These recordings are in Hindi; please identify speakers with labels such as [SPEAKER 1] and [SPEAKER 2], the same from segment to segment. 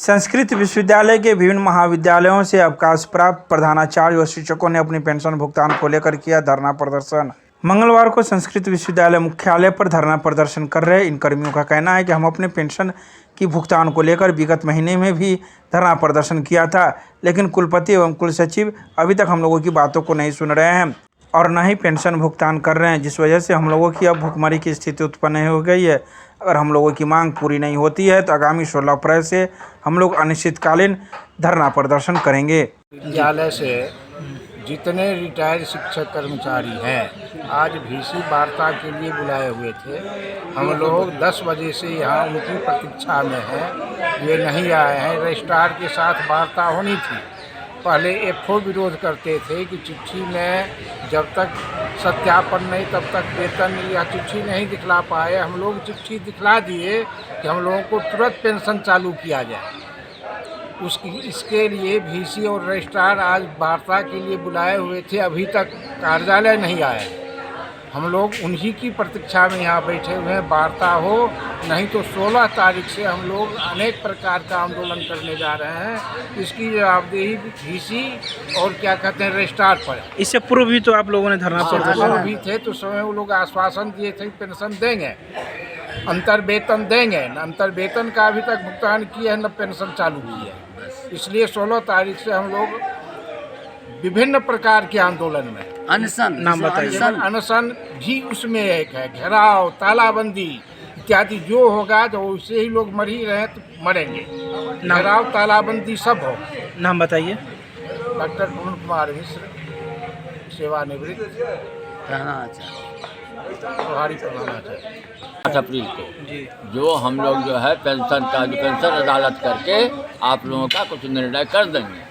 [SPEAKER 1] संस्कृत विश्वविद्यालय के विभिन्न महाविद्यालयों से अवकाश प्राप्त प्रधानाचार्य व शिक्षकों ने अपनी पेंशन भुगतान को लेकर किया धरना प्रदर्शन। मंगलवार को संस्कृत विश्वविद्यालय मुख्यालय पर धरना प्रदर्शन कर रहे इन कर्मियों का कहना है कि हम अपने पेंशन की भुगतान को लेकर विगत महीने में भी धरना प्रदर्शन किया था, लेकिन कुलपति एवं कुलसचिव अभी तक हम लोगों की बातों को नहीं सुन रहे हैं और न ही पेंशन भुगतान कर रहे हैं, जिस वजह से हम लोगों की अब भुखमरी की स्थिति उत्पन्न हो गई है। अगर हम लोगों की मांग पूरी नहीं होती है तो आगामी 16 अप्रैल से हम लोग अनिश्चितकालीन धरना प्रदर्शन करेंगे।
[SPEAKER 2] विद्यालय से जितने रिटायर्ड शिक्षक कर्मचारी हैं आज VC वार्ता के लिए बुलाए हुए थे। हम लोग 10 बजे से यहाँ उनकी प्रतीक्षा में हैं, ये नहीं आए हैं। रजिस्ट्रार के साथ वार्ता होनी थी। पहले FO विरोध करते थे कि चिट्ठी में जब तक सत्यापन नहीं तब तक वेतन या चिट्ठी नहीं दिखला पाए। हम लोग चिट्ठी दिखला दिए कि हम लोगों को तुरंत पेंशन चालू किया जाए। इसके लिए VC और रजिस्ट्रार आज वार्ता के लिए बुलाए हुए थे, अभी तक कार्यालय नहीं आए। हम लोग उन्हीं की प्रतीक्षा में यहाँ बैठे हुए हैं। वार्ता हो नहीं तो 16 तारीख से हम लोग अनेक प्रकार का आंदोलन करने जा रहे हैं। इसकी जवाबदेही VC और क्या कहते हैं रजिस्ट्रार पर।
[SPEAKER 1] इससे पूर्व भी तो आप लोगों ने धरना प्रदर्शन
[SPEAKER 2] भी थे तो समय वो लोग आश्वासन दिए थे पेंशन देंगे, अंतर वेतन देंगे। अंतर वेतन का अभी तक भुगतान किया है, न पेंशन चालू की है। इसलिए 16 तारीख से हम लोग विभिन्न प्रकार के आंदोलन में
[SPEAKER 1] अनशन नाम बताइए।
[SPEAKER 2] अनशन भी उसमें एक है, घेराव, तालाबंदी इत्यादि जो होगा तो उससे ही लोग मर ही रहे तो मरेंगे। घेराव, तालाबंदी सब हो।
[SPEAKER 1] नाम बताइए।
[SPEAKER 2] डॉक्टर पवन कुमार मिश्र, सेवानिवृत्त, प्रभारी प्रधानाचार्य।
[SPEAKER 3] 8 अप्रैल को जो हम लोग जो है पेंशन का जो पेंशन अदालत करके आप लोगों का कुछ निर्णय कर देंगे।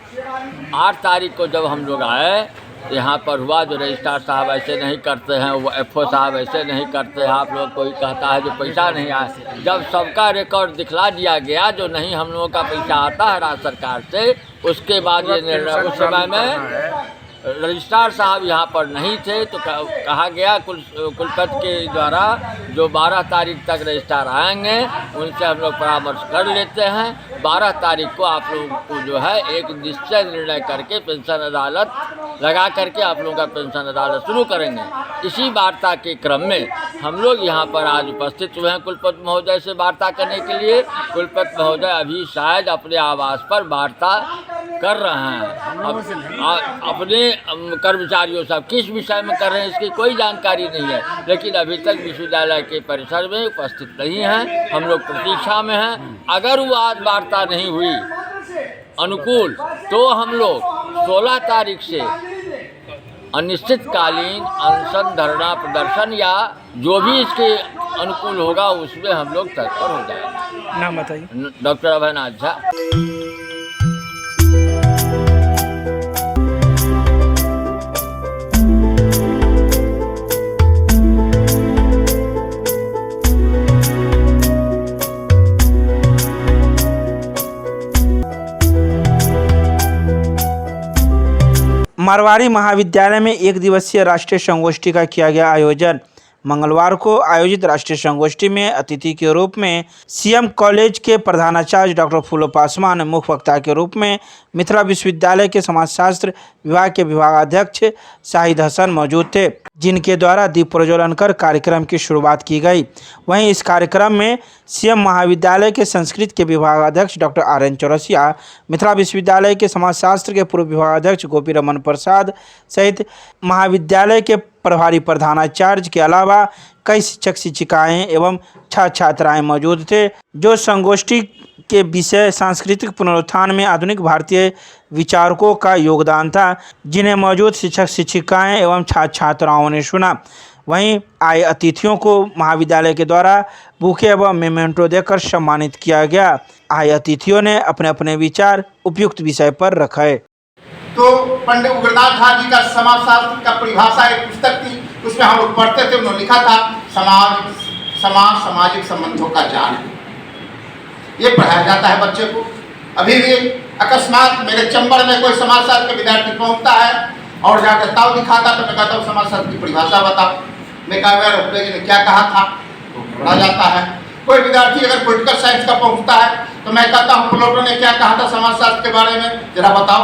[SPEAKER 3] 8 तारीख को जब हम लोग आए तो यहाँ पर हुआ जो रजिस्ट्रार साहब ऐसे नहीं करते हैं, वो FO साहब ऐसे नहीं करते हैं। आप लोग कोई कहता है जो पैसा नहीं आया। जब सबका रिकॉर्ड दिखला दिया गया जो नहीं हम लोगों का पैसा आता है राज्य सरकार से, उसके बाद ये निर्णय उस समय में रजिस्ट्रार साहब यहाँ पर नहीं थे तो कहा गया कुलपति के द्वारा जो 12 तारीख तक रजिस्ट्रार आएंगे उनसे हम लोग परामर्श कर लेते हैं। 12 तारीख को आप लोगों को जो है एक निश्चय निर्णय करके पेंशन अदालत लगा करके आप लोगों का पेंशन अदालत शुरू करेंगे। इसी वार्ता के क्रम में हम लोग यहाँ पर आज उपस्थित हुए हैं कुलपति महोदय से वार्ता करने के लिए। कुलपति महोदय अभी शायद अपने आवास पर वार्ता कर रहे हैं। अपने कर्मचारियों सब किस विषय में कर रहे हैं इसकी कोई जानकारी नहीं है, लेकिन अभी तक विश्वविद्यालय के परिसर में उपस्थित नहीं हैं। हम लोग प्रतीक्षा में हैं। अगर वो आज वार्ता नहीं हुई अनुकूल तो हम लोग 16 तारीख से अनिश्चितकालीन अनशन, धरना प्रदर्शन या जो भी इसके अनुकूल होगा उसमें हम लोग तत्पर हो जाएंगे।
[SPEAKER 1] नाम बताइए।
[SPEAKER 3] डॉक्टर अभयनाथ झा।
[SPEAKER 1] मारवाड़ी महाविद्यालय में 1 दिवसीय राष्ट्रीय संगोष्ठी का किया गया आयोजन। मंगलवार को आयोजित राष्ट्रीय संगोष्ठी में अतिथि के रूप में CM कॉलेज के प्रधानाचार्य डॉक्टर फूलो पासवान, मुख्य वक्ता के रूप में मिथिला विश्वविद्यालय के समाजशास्त्र विभाग के विभागाध्यक्ष शाहिद हसन मौजूद थे, जिनके द्वारा दीप प्रज्वलन कर कार्यक्रम की शुरुआत की गई। वहीं इस कार्यक्रम में CM महाविद्यालय के संस्कृत के विभागाध्यक्ष डॉक्टर RN चौरसिया, मिथिला विश्वविद्यालय के समाजशास्त्र के पूर्व विभागाध्यक्ष गोपी रमन प्रसाद सहित महाविद्यालय के प्रभारी प्रधानाचार्य के अलावा कई शिक्षक शिक्षिकाएं एवं छात्र छात्राएं मौजूद थे। जो संगोष्ठी के विषय सांस्कृतिक पुनरुत्थान में आधुनिक भारतीय विचारकों का योगदान था, जिन्हें मौजूद शिक्षक शिक्षिकाएं एवं छात्र छात्राओं ने सुना। वहीं आए अतिथियों को महाविद्यालय के द्वारा बुके एवं मेमेंटो देकर सम्मानित किया गया। आए अतिथियों ने अपने अपने विचार उपयुक्त विषय पर रखे।
[SPEAKER 4] तो पंडित उग्रनाथ झा जी का समाजशास्त्र का परिभाषा एक पुस्तक थी, उसमें हम लोग पढ़ते थे। उन्होंने लिखा था सामाजिक संबंधों का जाल। ये पढ़ाया जाता है बच्चे को। अभी भी अकस्मात मेरे चंबर में कोई समाजशास्त्र का विद्यार्थी पहुंचता है और जाकर ताव दिखाता तो मैं कहता हूँ समाजशास्त्र की परिभाषा बताओ। मैं कहा जी ने क्या कहा था, तो पढ़ा जाता है। कोई विद्यार्थी अगर पॉलिटिकल साइंस का पहुंचता है तो मैं कहता हूँ प्लेटो ने क्या कहा था समाजशास्त्र के बारे में, जरा बताओ।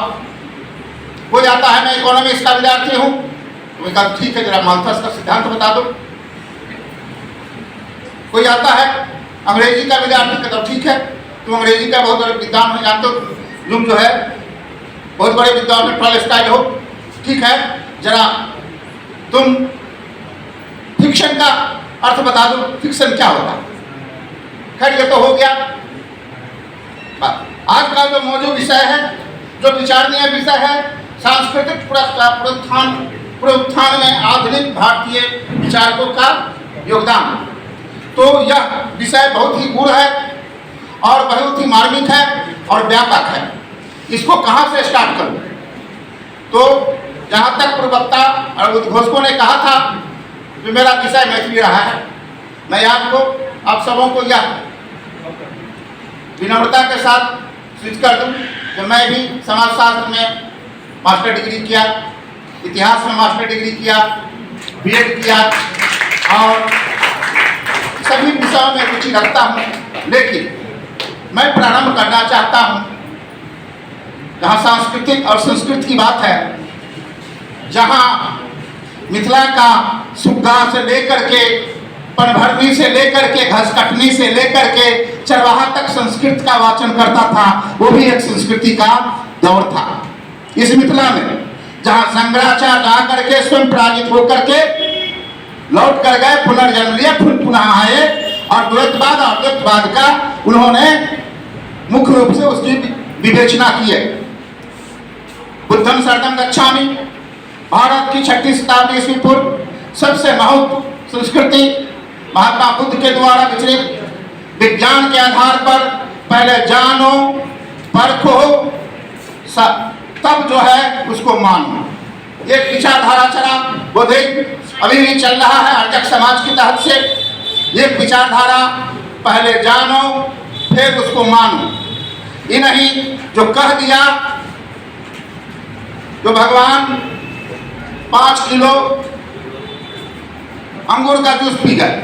[SPEAKER 4] कोई आता है मैं इकोनॉमिक्स का विद्यार्थी हूँ, तो मैं कहता ठीक है जरा माल्थस का सिद्धांत बता दो। कोई आता है अंग्रेजी का विद्यार्थी, कहता ठीक है तुम अंग्रेजी का बहुत बड़े विद्वान हो, जानते हो तुम जो है बहुत बड़े विद्वान में पढ़ स्टाइल हो, ठीक है जरा तुम फिक्शन का अर्थ बता दो, फिक्शन क्या होता है। खैर ये तो हो गया। आज का जो मौजूद विषय है, जो विचारणीय विषय है, सांस्कृतिक पुनरुत्थान में आधुनिक भारतीय विचारकों का योगदान। तो यह विषय बहुत ही गूढ़ है और बहुत ही मार्मिक है और व्यापक है। इसको कहाँ से स्टार्ट करूं? तो जहाँ तक प्रवक्ता और उद्घोषकों ने कहा था कि मेरा विषय मैथिली रहा है, मैं आपको आप सबों को यह विनम्रता के साथ सूचित कर दूं कि मैं भी समाजशास्त्र में मास्टर डिग्री किया, इतिहास में मास्टर डिग्री किया, बीएड किया और सभी विषयों में रुचि रखता हूँ। लेकिन मैं प्रारंभ करना चाहता हूँ जहाँ सांस्कृतिक और संस्कृत की बात है, जहाँ मिथिला का सुग्गा से लेकर के पनभरनी से लेकर के घसकटनी से लेकर के चरवाहा तक संस्कृत का वाचन करता था, वो भी एक संस्कृति का दौर था। इस मिथिला में जहाँ शंकराचार्य जा करके स्वयं पराजित होकर के लौट कर गए, पुनर्जन्म लिया, फिर पुनः आए और द्वैतवाद और अद्वैतवाद का उन्होंने मुख्य रूप से उसकी विवेचना की है। बुद्धम शरणं गच्छामि, भारत की 6वीं शताब्दी ईस्वी पूर्व सबसे महत्व संस्कृति महात्मा बुद्ध के द्वारा विचलित विज्ञान के आधार पर पहले जानो परखो तब जो है उसको मानो, एक विचारधारा चला, वो अभी भी चल रहा है अर्जक समाज के तहत से। ये विचारधारा पहले जानो फिर उसको मानो, ये नहीं जो कह दिया, जो भगवान 5 किलो अंगूर का जूस पी गए,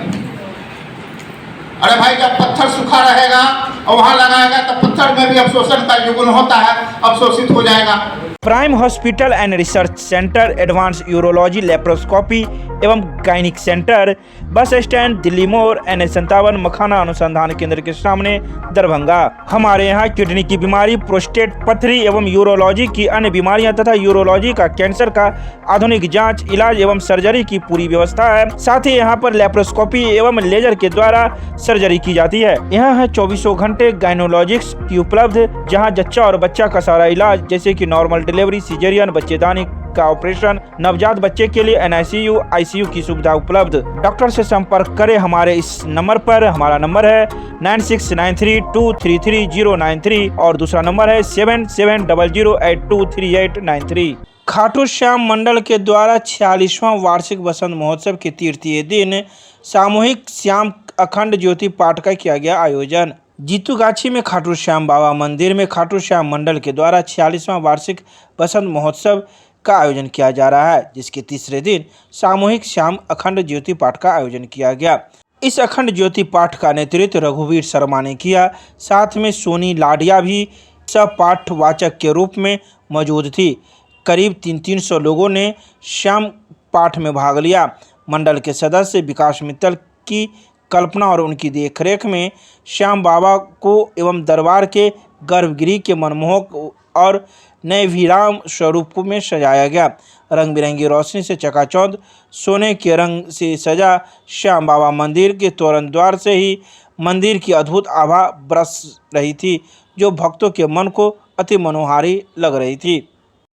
[SPEAKER 4] अरे भाई जब पत्थर सूखा रहेगा और वहां लगाएगा तब पत्थर में भी अवशोषण का जो गुण होता है अवशोषित हो जाएगा।
[SPEAKER 1] Prime hospital and research centre, advance urology, laparoscopy एवं gynaec centre, bus stand, Delhi मोड़, NH57, मखाना अनुसंधान केंद्र के सामने, दरभंगा। हमारे यहाँ किडनी की बीमारी, प्रोस्टेट, पथरी एवं यूरोलॉजी की अन्य बीमारियां तथा यूरोलॉजी का, कैंसर का आधुनिक जांच, इलाज एवं सर्जरी की पूरी व्यवस्था है। साथ ही यहाँ पर लेप्रोस्कोपी एवं लेजर के द्वारा सर्जरी की जाती है। यहाँ है 24 घंटे गायनोलॉजिक्स की उपलब्ध, जहाँ जच्चा और बच्चा का सारा इलाज जैसे कि नॉर्मल डिलीवरी, सिजेरियन, बच्चेदानी का ऑपरेशन, नवजात बच्चे के लिए NICU, ICU की सुविधा उपलब्ध। डॉक्टर से संपर्क करें हमारे इस नंबर पर। हमारा नंबर है 9693233093 और दूसरा नंबर है 7700823893। खाटू श्याम मंडल के द्वारा 46वां वार्षिक बसंत महोत्सव के तृतीय दिन सामूहिक श्याम अखंड ज्योति पाठ का किया गया आयोजन। जीतूगाछी में खाटू श्याम बाबा मंदिर में खाटू श्याम मंडल के द्वारा 46वां वार्षिक बसंत महोत्सव का आयोजन किया जा रहा है, जिसके तीसरे दिन सामूहिक श्याम अखंड ज्योति पाठ का आयोजन किया गया। इस अखंड ज्योति पाठ का नेतृत्व रघुवीर शर्मा ने किया। साथ में सोनी लाडिया भी सह पाठवाचक के रूप में मौजूद थी। करीब 300 लोगों ने श्याम पाठ में भाग लिया। मंडल के सदस्य विकास मित्तल की कल्पना और उनकी देखरेख में श्याम बाबा को एवं दरबार के गर्भगृह के मनमोहक और नए विराम स्वरूप में सजाया गया। रंग बिरंगी रोशनी से चकाचौंध सोने के रंग से सजा श्याम बाबा मंदिर के तोरण द्वार से ही मंदिर की अद्भुत आभा बरस रही थी, जो भक्तों के मन को अति मनोहारी लग रही थी।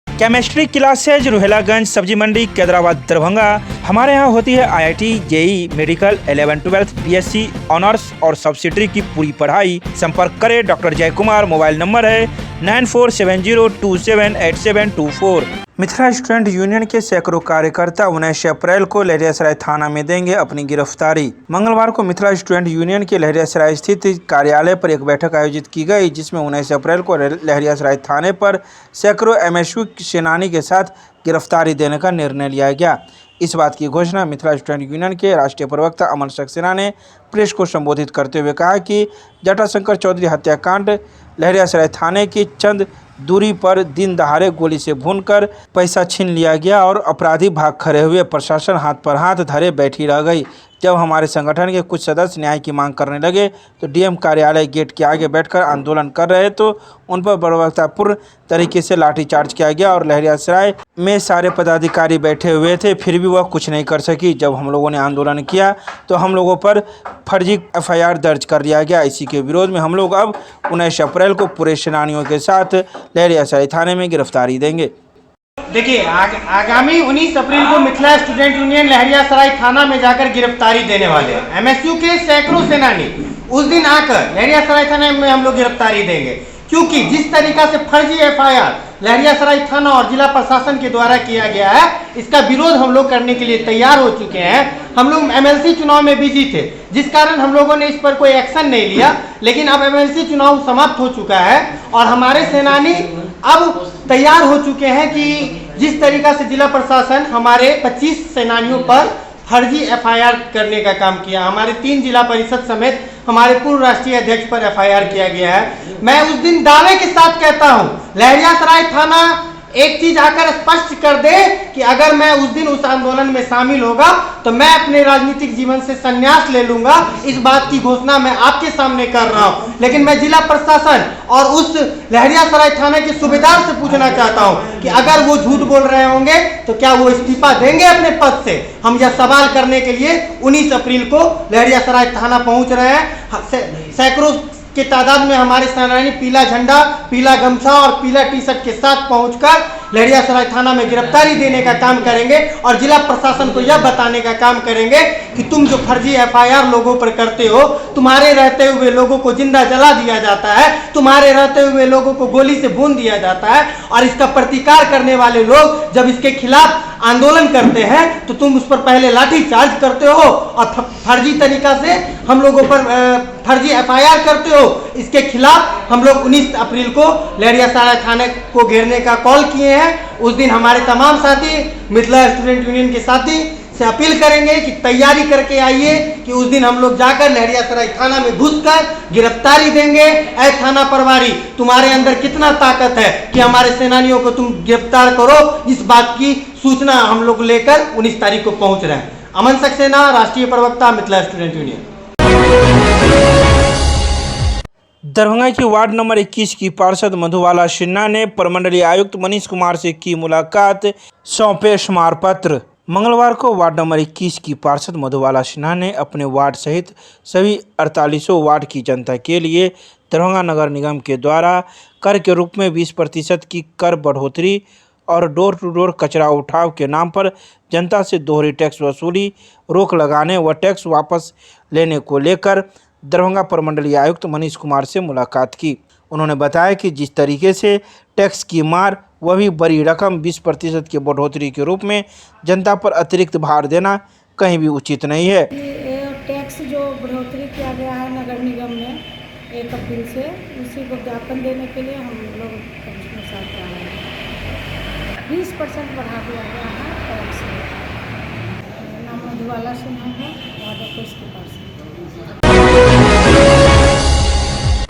[SPEAKER 1] केमिस्ट्री क्लासेज, रोहिलागंज, सब्जी मंडी, कैदराबाद, दरभंगा। हमारे यहाँ होती है IIT, JEE, medical, 11-12, BSc honours और सब्सिडरी की पूरी पढ़ाई। संपर्क करें डॉक्टर जय कुमार। मोबाइल नंबर है 9470278724। मिथिला स्टूडेंट यूनियन के सैकड़ों कार्यकर्ता 19 अप्रैल को लहरियासराय थाना में देंगे अपनी गिरफ्तारी। मंगलवार को मिथिला स्टूडेंट यूनियन के लहरियासराय स्थित कार्यालय पर एक बैठक आयोजित की गई, जिसमें 19 अप्रैल को लहरियासराय थाने पर सैकड़ों MSU सेनानी के साथ गिरफ्तारी देने का निर्णय लिया गया। इस बात की घोषणा मिथिला स्टूडेंट यूनियन के राष्ट्रीय प्रवक्ता अमन सक्सेना ने प्रेस को संबोधित करते हुए कहा कि जटाशंकर चौधरी हत्याकांड लहरियासराय थाने की चंद दूरी पर दिन दहाड़े गोली से भूनकर पैसा छीन लिया गया और अपराधी भाग खड़े हुए। प्रशासन हाथ पर हाथ धरे बैठी रह गई। जब हमारे संगठन के कुछ सदस्य न्याय की मांग करने लगे तो डीएम कार्यालय गेट के आगे बैठकर आंदोलन कर रहे तो उन पर बर्बरतापूर्ण तरीके से लाठीचार्ज किया गया और लहरियासराय में सारे पदाधिकारी बैठे हुए थे, फिर भी वह कुछ नहीं कर सकी। जब हम लोगों ने आंदोलन किया तो हम लोगों पर फर्जी एफआईआर दर्ज कर लिया गया। इसी के विरोध में हम लोग अब 19 अप्रैल को पूरे सेनानियों के साथ लहरियासराय थाने में गिरफ्तारी देंगे।
[SPEAKER 5] देखिए आगामी 19 अप्रैल को मिथिला स्टूडेंट यूनियन लहरियासराय थाना में जाकर गिरफ्तारी देने वाले हैं। एमएसयू के सैकड़ों सेनानी उस दिन आकर लहरियासराय थाने में हम लोग गिरफ्तारी देंगे, क्योंकि जिस तरीका से फर्जी एफआईआर लहरियासराय थाना और जिला प्रशासन के द्वारा किया गया है, इसका विरोध हम लोग करने के लिए तैयार हो चुके हैं। हम लोग एमएलसी चुनाव में बिजी थे, जिस कारण हम लोगों ने इस पर कोई एक्शन नहीं लिया, लेकिन अब एमएलसी चुनाव समाप्त हो चुका है और हमारे सेनानी अब तैयार हो चुके हैं कि जिस तरीका से जिला प्रशासन हमारे 25 सेनानियों पर फर्जी एफआईआर करने का काम किया, हमारे 3 जिला परिषद समेत हमारे पूर्व राष्ट्रीय अध्यक्ष पर एफआईआर किया गया है। मैं उस दिन दावे के साथ कहता हूं, लहरियासराय थाना एक चीज आकर स्पष्ट कर दे कि अगर मैं उस दिन उस आंदोलन में शामिल होगा तो मैं अपने राजनीतिक जीवन से संन्यास ले लूंगा। इस बात की घोषणा मैं आपके सामने कर रहा हूं। लेकिन मैं जिला प्रशासन और उस लहरियासराय थाने के सूबेदार से पूछना चाहता हूं कि अगर वो झूठ बोल रहे होंगे तो क्या वो इस्तीफा देंगे अपने पद से। हम यह सवाल करने के लिए 19 अप्रैल को लहरियासराय थाना पहुंच रहे हैं। सैकड़ों के तादाद में हमारे सेनानी पीला झंडा, पीला गमछा और पीला टी शर्ट के साथ पहुंचकर लहरियासराय थाना में गिरफ्तारी देने का काम करेंगे और जिला प्रशासन को यह बताने का काम करेंगे कि तुम जो फर्जी एफआईआर लोगों पर करते हो, तुम्हारे रहते हुए लोगों को जिंदा जला दिया जाता है, तुम्हारे रहते हुए लोगों को गोली से भून दिया जाता है और इसका प्रतिकार करने वाले लोग जब इसके खिलाफ आंदोलन करते हैं तो तुम उस पर पहले लाठी चार्ज करते हो और फर्जी तरीका से हम लोगों पर फर्जी एफआईआर करते हो। इसके खिलाफ हम लोग 19 अप्रैल को लहरियासराय थाने को घेरने का कॉल किए हैं। उस दिन हमारे तमाम साथी मिथिला स्टूडेंट यूनियन के साथी से अपील करेंगे कि तैयारी करके आइए कि उस दिन हम लोग जाकर लहरियासराय थाना में घुसकर गिरफ्तारी देंगे। ऐ थाना प्रभारी, तुम्हारे अंदर कितना ताकत है कि हमारे सेनानियों को तुम गिरफ्तार करो। इस बात की सूचना हम लोग लेकर 19 तारीख को पहुंच रहे हैं। अमन सक्सेना, राष्ट्रीय प्रवक्ता, मिथिला स्टूडेंट यूनियन।
[SPEAKER 1] दरभंगा की वार्ड नंबर 21 की पार्षद मधुबाला सिन्हा ने प्रमंडलीय आयुक्त मनीष कुमार से की मुलाकात, सौंपे स्मार पत्र। मंगलवार को वार्ड नंबर 21 की पार्षद मधुबाला सिन्हा ने अपने वार्ड सहित सभी 48 वार्ड की जनता के लिए दरभंगा नगर निगम के द्वारा कर के रूप में 20% की कर बढ़ोतरी और डोर टू डोर कचरा उठाव के नाम पर जनता से दोहरी टैक्स वसूली, रोक लगाने व टैक्स वापस लेने को लेकर दरभंगा प्रमंडलीय आयुक्त मनीष कुमार से मुलाकात की। उन्होंने बताया कि जिस तरीके से टैक्स की मार, वह भी बड़ी रकम 20% की बढ़ोतरी के रूप में जनता पर अतिरिक्त भार देना कहीं भी उचित नहीं है।
[SPEAKER 6] टैक्स जो बढ़ोतरी किया गया है नगर निगम में 1 अप्रैल से, उसी को ज्ञापन देने के लिए हम लोग कमिश्नर साहब का 20% बढ़ा दिया गया है टैक्स। नाम मधुबाला सिन्हा है, वार्ड 21 के पास।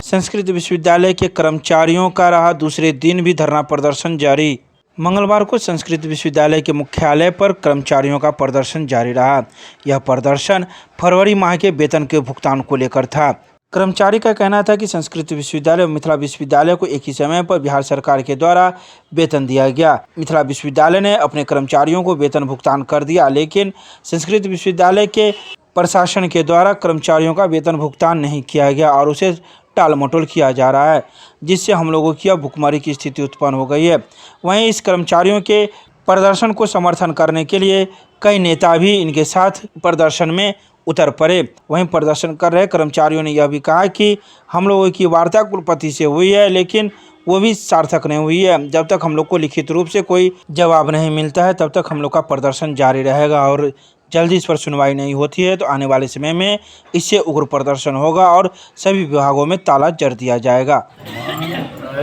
[SPEAKER 1] संस्कृत विश्वविद्यालय के कर्मचारियों का रहा दूसरे दिन भी धरना प्रदर्शन जारी। मंगलवार को संस्कृत विश्वविद्यालय के मुख्यालय पर कर्मचारियों का प्रदर्शन जारी रहा। यह प्रदर्शन फरवरी माह के वेतन के भुगतान को लेकर था। कर्मचारी का कहना था कि संस्कृत विश्वविद्यालय और मिथिला विश्वविद्यालय को एक ही समय पर बिहार सरकार के द्वारा वेतन दिया गया। मिथिला विश्वविद्यालय ने अपने कर्मचारियों को वेतन भुगतान कर दिया, लेकिन संस्कृत विश्वविद्यालय के प्रशासन के द्वारा कर्मचारियों का वेतन भुगतान नहीं किया गया और उसे टाल मटोल किया जा रहा है, जिससे हम लोगों की अब भुखमरी की स्थिति उत्पन्न हो गई है। वहीं इस कर्मचारियों के प्रदर्शन को समर्थन करने के लिए कई नेता भी इनके साथ प्रदर्शन में उतर पड़े। वहीं प्रदर्शन कर रहे कर्मचारियों ने यह भी कहा कि हम लोगों की वार्ता कुलपति से हुई है, लेकिन वो भी सार्थक नहीं हुई है। जब तक हम लोग को लिखित रूप से कोई जवाब नहीं मिलता है, तब तक हम लोग का प्रदर्शन जारी रहेगा और जल्दी इस पर सुनवाई नहीं होती है तो आने वाले समय में इससे उग्र प्रदर्शन होगा और सभी विभागों में ताला जड़ दिया जाएगा।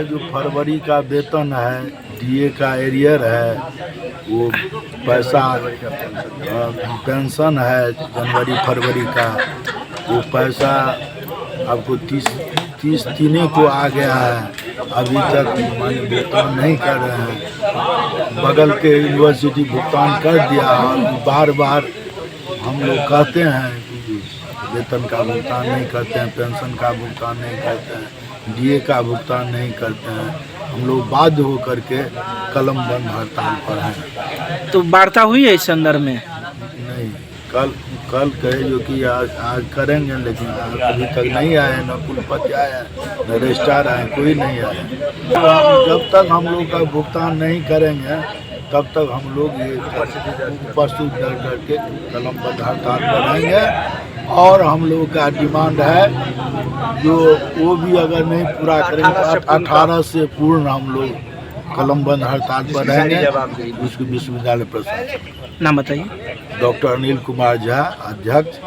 [SPEAKER 7] जो फरवरी का वेतन है डीए का एरियर है, वो पैसा पेंशन है जनवरी फरवरी का, वो पैसा आपको 30 तीने को आ गया है, अभी तक माने भुगतान नहीं कर रहे हैं। बगल के यूनिवर्सिटी भुगतान कर दिया और बार बार हम लोग कहते हैं कि वेतन का भुगतान नहीं करते हैं, पेंशन का भुगतान नहीं करते हैं, डीए का भुगतान नहीं करते हैं। हम लोग बाध्य होकर के कलम बंद हड़ताल पर हैं।
[SPEAKER 1] तो वार्ता हुई है इस संदर्भ में?
[SPEAKER 7] नहीं, कल कहे जो कि आज करेंगे, लेकिन अभी तक नहीं आए, न कुलपति आए न रजिस्ट्रार आए, कोई नहीं आए। तो जब तक हम लोग का भुगतान नहीं करेंगे तब तक हम लोग ये उपस्थित करके कलम बंद हड़ताल पर रहेंगे। और हम लोग का डिमांड है जो वो भी अगर नहीं पूरा करेंगे तो 18 से पूर्ण हम लोग कलम बंद हड़ताल पर रहेंगे। उसके विश्वविद्यालय प्रशासन।
[SPEAKER 1] नाम बताइए।
[SPEAKER 7] डॉक्टर अनिल कुमार झा, अध्यक्ष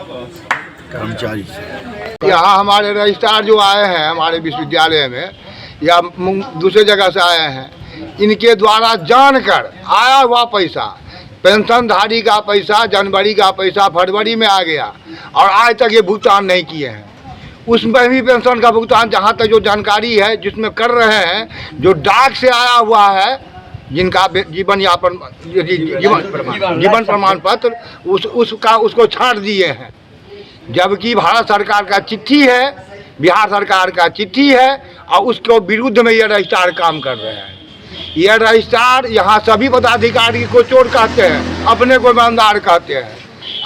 [SPEAKER 7] कर्मचारी से।
[SPEAKER 8] यहाँ हमारे रजिस्ट्रार जो आए हैं हमारे विश्वविद्यालय में या दूसरे जगह से आए हैं, इनके द्वारा जानकर आया हुआ पैसा, पेंशनधारी का पैसा जनवरी का पैसा फरवरी में आ गया और आज तक ये भुगतान नहीं किए हैं। उसमें भी पेंशन का भुगतान जहाँ तक जो जानकारी है जिसमें कर रहे हैं, जो डाक से आया हुआ है, जिनका जीवन प्रमाण पत्र उसको छांट दिए हैं। जबकि भारत सरकार का चिट्ठी है, बिहार सरकार का चिट्ठी है और उसके विरुद्ध में ये रजिस्ट्रार काम कर रहे हैं। ये रजिस्ट्रार यहाँ सभी पदाधिकारी को चोर कहते हैं, अपने को ईमानदार कहते हैं।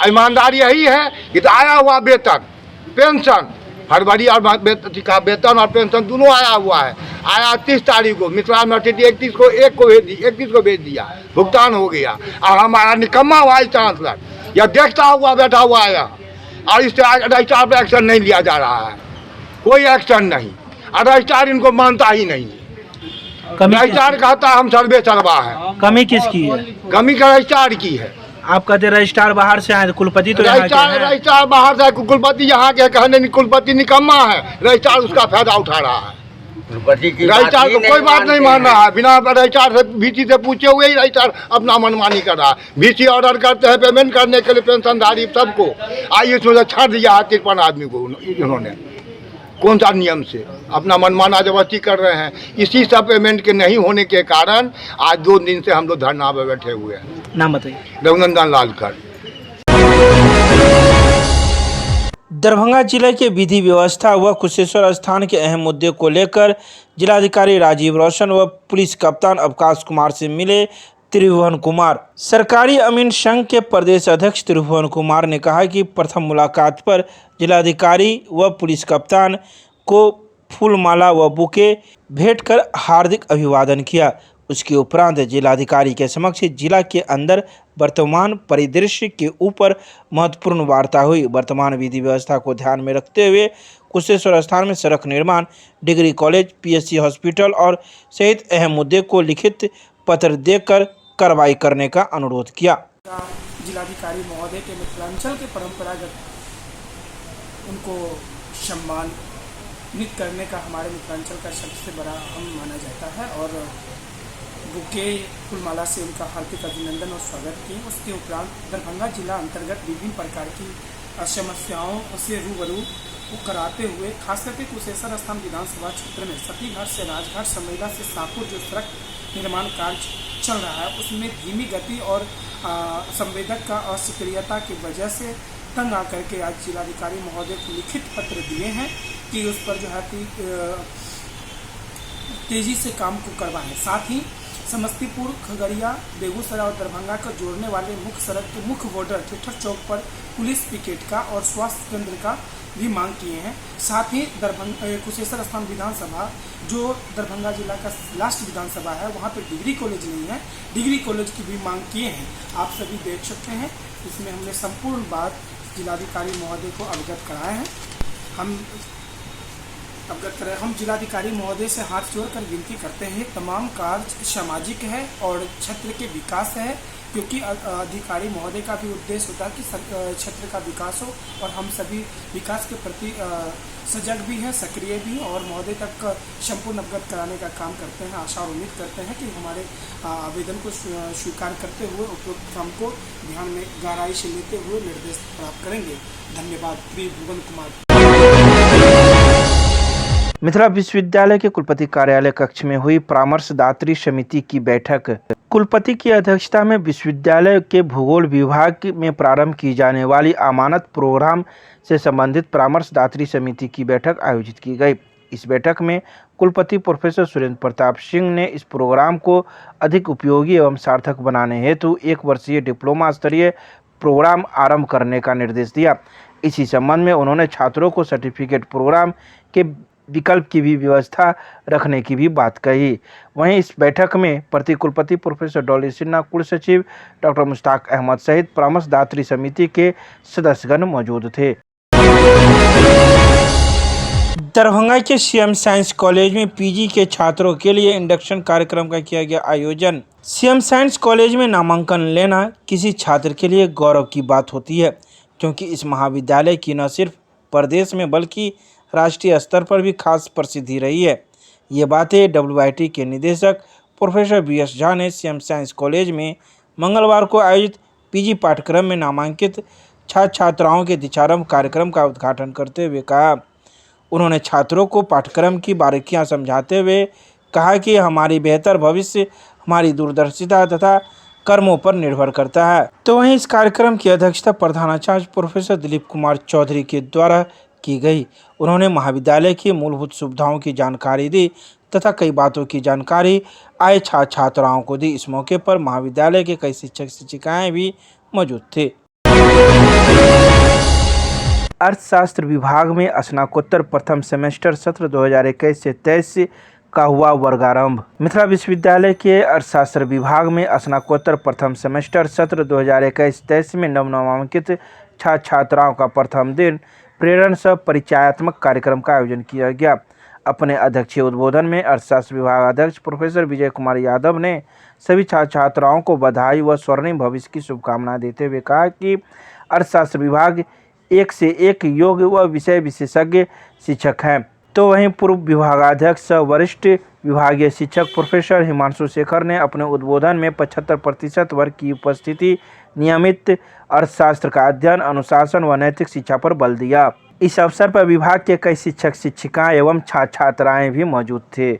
[SPEAKER 8] ईमानदार यही है कि तो आया हुआ वेतन, पेंशन फरवरी और वेतन और पेंशन दोनों आया हुआ है। आया 30 तारीख को, मिथिला यूनिवर्सिटी 31 को भेज दिया, भुगतान हो गया। और हमारा निकम्मा वाइस चांसलर यह देखता हुआ बैठा हुआ है और इस रजिस्ट्रार पर एक्शन नहीं लिया जा रहा है, कोई एक्शन नहीं। और रजिस्ट्रार इनको मानता ही नहीं। रजिस्ट्रार कहता हम सर्वे चलवा है।
[SPEAKER 1] कमी किसकी है?
[SPEAKER 8] कमी का रजिस्ट्रार की है।
[SPEAKER 1] आप कहते रजिस्ट्रार बाहर से आए, कुलपति तो
[SPEAKER 8] रजिस्ट्रार बाहर से, कुलपति यहाँ के कहने कुलपति निकम्मा है, रजिस्ट्रार उसका फायदा उठा रहा है। रजिस्ट्रार को कोई बात नहीं मान रहा है, बिना रजिस्ट्रार से VC से पूछे हुए ही रजिस्ट्रार अपना मनमानी कर रहा है। VC ऑर्डर करते हैं पेमेंट करने के लिए पेंशनधारी सबको, आइए इसमें से छाट दिया है 53 आदमी को। इन्होंने कौन सा नियम से अपना मनमाना जबरदस्ती कर रहे हैं। इसी सब पेमेंट के नहीं होने के कारण आज 2 दिन से हम लोग धरना पर बैठे हुए हैं।
[SPEAKER 1] नाम बताइए।
[SPEAKER 8] रघुनंदन लालकर।
[SPEAKER 1] दरभंगा जिले के विधि व्यवस्था व कुशेश्वर स्थान के अहम मुद्दे को लेकर जिलाधिकारी राजीव रोशन व पुलिस कप्तान अवकाश कुमार से मिले त्रिभुवन कुमार। सरकारी अमीन संघ के प्रदेश अध्यक्ष त्रिभुवन कुमार ने कहा कि प्रथम मुलाकात पर जिलाधिकारी व पुलिस कप्तान को फूलमाला व बुके भेंट कर हार्दिक अभिवादन किया। उसके उपरांत जिलाधिकारी के समक्ष जिला के अंदर वर्तमान परिदृश्य के ऊपर महत्वपूर्ण वार्ता हुई। वर्तमान विधि व्यवस्था को ध्यान में रखते हुए कुशेश्वर स्थान में सड़क निर्माण, डिग्री कॉलेज, PSC हॉस्पिटल और सहित अहम मुद्दे को लिखित पत्र देकर कार्रवाई करने का अनुरोध किया।
[SPEAKER 9] जिलाधिकारी महोदय के मिथिलांचल के परंपरागत उनको सम्मानित करने का हमारे मिथिलांचल का सबसे बड़ा अहम माना जाता है और बुके फूलमाला से उनका हार्दिक अभिनंदन और स्वागत किए। उसके उपरांत दरभंगा जिला अंतर्गत विभिन्न प्रकार की समस्याओं से रूबरू कराते हुए खास करके कुशेश्वर स्थान विधानसभा क्षेत्र में सतीघाट से राजघाट, समैला से शाहपुर जो सड़क निर्माण कार्य चल रहा है उसमें धीमी गति और संवेदक का असक्रियता की वजह से तंग आकर के आज जिलाधिकारी महोदय को लिखित पत्र दिए हैं कि उस पर जो है तेजी से काम को करवाएं। साथ ही समस्तीपुर, खगड़िया, बेगूसराय और दरभंगा को जोड़ने वाले मुख्य सड़क के मुख्य बॉर्डर थिएटर चौक पर पुलिस पिकेट का और स्वास्थ्य केंद्र का भी मांग किए हैं। साथ ही कुशेश्वर स्थान विधानसभा जो दरभंगा जिला का लास्ट विधानसभा है वहाँ पे डिग्री कॉलेज नहीं है, डिग्री कॉलेज की भी मांग किए हैं। आप सभी देख सकते हैं इसमें हमने संपूर्ण बात जिलाधिकारी महोदय को अवगत कराए हैं। हम अवगत करें। हम जिलाधिकारी महोदय से हाथ जोड़कर विनती करते हैं, तमाम कार्य सामाजिक है और क्षेत्र के विकास है, क्योंकि अधिकारी महोदय का भी उद्देश्य होता है कि क्षेत्र का विकास हो और हम सभी विकास के प्रति सजग भी हैं, सक्रिय भी हैं और महोदय तक संपूर्ण अवगत कराने का काम करते हैं। आशा और उम्मीद करते हैं कि हमारे आवेदन को स्वीकार करते हुए उपरोक्त काम को ध्यान में गहराई से लेते हुए निर्देश प्राप्त करेंगे। धन्यवाद। प्रिय भुवन कुमार।
[SPEAKER 1] मिथिला विश्वविद्यालय के कुलपति कार्यालय कक्ष में हुई परामर्शदात्री समिति की बैठक। कुलपति की अध्यक्षता में विश्वविद्यालय के भूगोल विभाग में प्रारंभ की जाने वाली अमानत प्रोग्राम से संबंधित परामर्शदात्री समिति की बैठक आयोजित की गई। इस बैठक में कुलपति प्रोफेसर सुरेंद्र प्रताप सिंह ने इस प्रोग्राम को अधिक उपयोगी एवं सार्थक बनाने हेतु 1 वर्षीय डिप्लोमा स्तरीय प्रोग्राम आरंभ करने का निर्देश दिया। इसी संबंध में उन्होंने छात्रों को सर्टिफिकेट प्रोग्राम के विकल्प की भी व्यवस्था रखने की भी बात कही। वहीं इस बैठक में प्रति कुलपति प्रोफेसर डॉली सिन्हा, कुल सचिव डॉक्टर मुश्ताक अहमद सहित परामर्शदात्री समिति के सदस्यगण मौजूद थे। दरभंगा के सीएम साइंस कॉलेज में पीजी के छात्रों के लिए इंडक्शन कार्यक्रम का किया गया आयोजन। सीएम साइंस कॉलेज में नामांकन लेना किसी छात्र के लिए गौरव की बात होती है, क्योंकि इस महाविद्यालय की न सिर्फ प्रदेश में बल्कि राष्ट्रीय स्तर पर भी खास प्रसिद्धि रही है। ये बातें WIT के निदेशक प्रोफेसर BS झा ने सीएम साइंस कॉलेज में मंगलवार को आयोजित पीजी पाठ्यक्रम में नामांकित छात्र छात्राओं के दीक्षांत कार्यक्रम का उद्घाटन करते हुए कहा। उन्होंने छात्रों को पाठ्यक्रम की बारीकियां समझाते हुए कहा कि हमारी बेहतर भविष्य हमारी दूरदर्शिता तथा कर्मों पर निर्भर करता है। तो वहीं इस कार्यक्रम की अध्यक्षता प्रधानाचार्य प्रोफेसर दिलीप कुमार चौधरी के द्वारा की गई। उन्होंने महाविद्यालय की मूलभूत सुविधाओं की जानकारी दी तथा कई बातों की जानकारी आए छात्र छात्राओं को दी। इस मौके पर महाविद्यालय के कई शिक्षक शिक्षिकाएं भी मौजूद थे। अर्थशास्त्र विभाग में स्नातकोत्तर प्रथम सेमेस्टर सत्र 2021 से 23 का हुआ वर्गारंभ। मिथिला विश्वविद्यालय के अर्थशास्त्र विभाग में स्नातकोत्तर प्रथम सेमेस्टर सत्र 2021-23 में नवनामांकित छात्र छात्राओं का प्रथम दिन प्रेरण सह परिचयात्मक कार्यक्रम का आयोजन किया गया। अपने अध्यक्षीय उद्बोधन में अर्थशास्त्र विभाग अध्यक्ष प्रोफेसर विजय कुमार यादव ने सभी छात्र छात्राओं को बधाई व स्वर्णिम भविष्य की शुभकामनाएं देते हुए कहा कि अर्थशास्त्र विभाग एक से एक योग्य व विषय विशेषज्ञ शिक्षक हैं। तो वहीं पूर्व विभागाध्यक्ष वरिष्ठ विभागीय शिक्षक प्रोफेसर हिमांशु शेखर ने अपने उद्बोधन में 75% वर्ग की उपस्थिति, नियमित अर्थशास्त्र का अध्ययन, अनुशासन व नैतिक शिक्षा पर बल दिया। इस अवसर पर विभाग के कई शिक्षक शिक्षिकाएं एवं छात्र छात्राएं भी मौजूद थे।